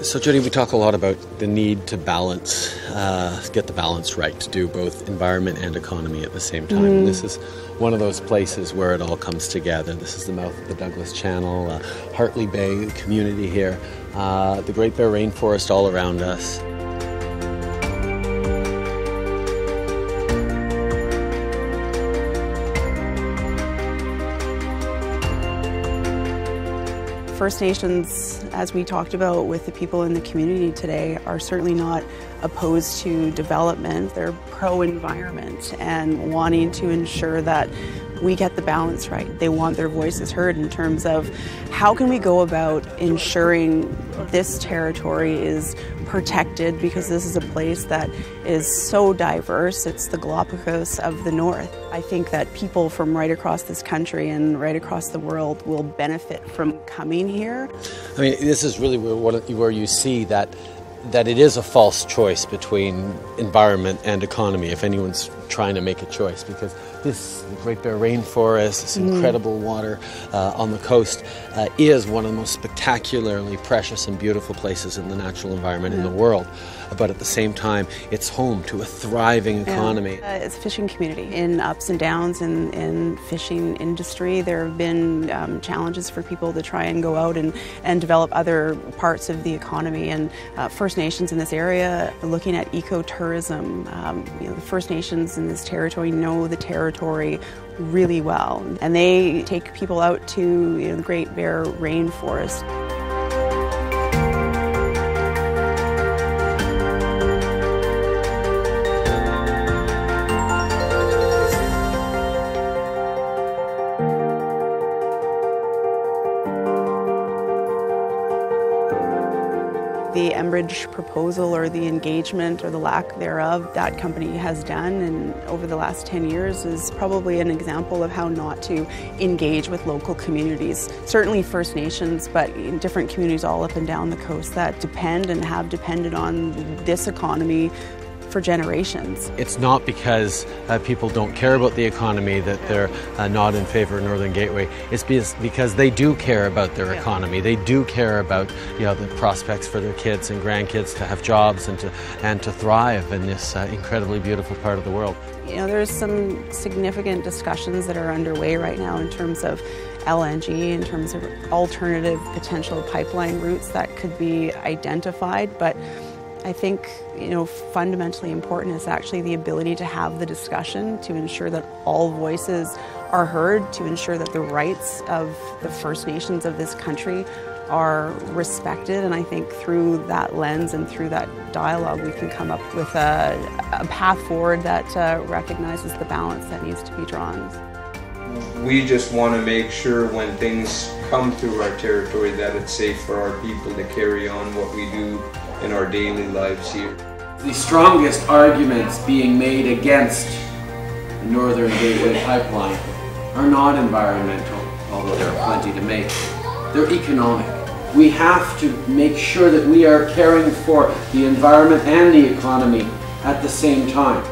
So Jody, we talk a lot about the need to balance, get the balance right, to do both environment and economy at the same time. And this is one of those places where it all comes together. This is the mouth of the Douglas Channel, Hartley Bay, the community here, the Great Bear Rainforest all around us. First Nations, as we talked about with the people in the community today, are certainly not opposed to development. They're pro-environment and wanting to ensure that we get the balance right. They want their voices heard in terms of how can we go about ensuring this territory is protected, because this is a place that is so diverse. It's the Galapagos of the North. I think that people from right across this country and right across the world will benefit from coming here. I mean, this is really where you see that it is a false choice between environment and economy, if anyone's trying to make a choice, because this Great Bear Rainforest, this incredible water on the coast is one of the most spectacularly precious and beautiful places in the natural environment in the world. But at the same time, it's home to a thriving economy. It's a fishing community. In ups and downs in fishing industry, there have been challenges for people to try and go out and develop other parts of the economy. And First Nations in this area are looking at ecotourism. The First Nations in this territory know the territory really well, and they take people out to the Great Bear Rainforest. The Enbridge proposal, or the engagement or the lack thereof that company has done and over the last 10 years, is probably an example of how not to engage with local communities. Certainly First Nations, but in different communities all up and down the coast that depend and have depended on this economy for generations. It's not because people don't care about the economy that they're not in favor of Northern Gateway. It's because they do care about their economy. They do care about the prospects for their kids and grandkids to have jobs and to thrive in this incredibly beautiful part of the world. There's some significant discussions that are underway right now in terms of LNG, in terms of alternative potential pipeline routes that could be identified, but I think, fundamentally important is actually the ability to have the discussion, to ensure that all voices are heard, to ensure that the rights of the First Nations of this country are respected. And I think through that lens and through that dialogue, we can come up with a path forward that recognizes the balance that needs to be drawn. We just want to make sure when things come through our territory that it's safe for our people to carry on what we do in our daily lives here. The strongest arguments being made against the Northern Gateway pipeline are not environmental, although there are plenty to make. They're economic. We have to make sure that we are caring for the environment and the economy at the same time.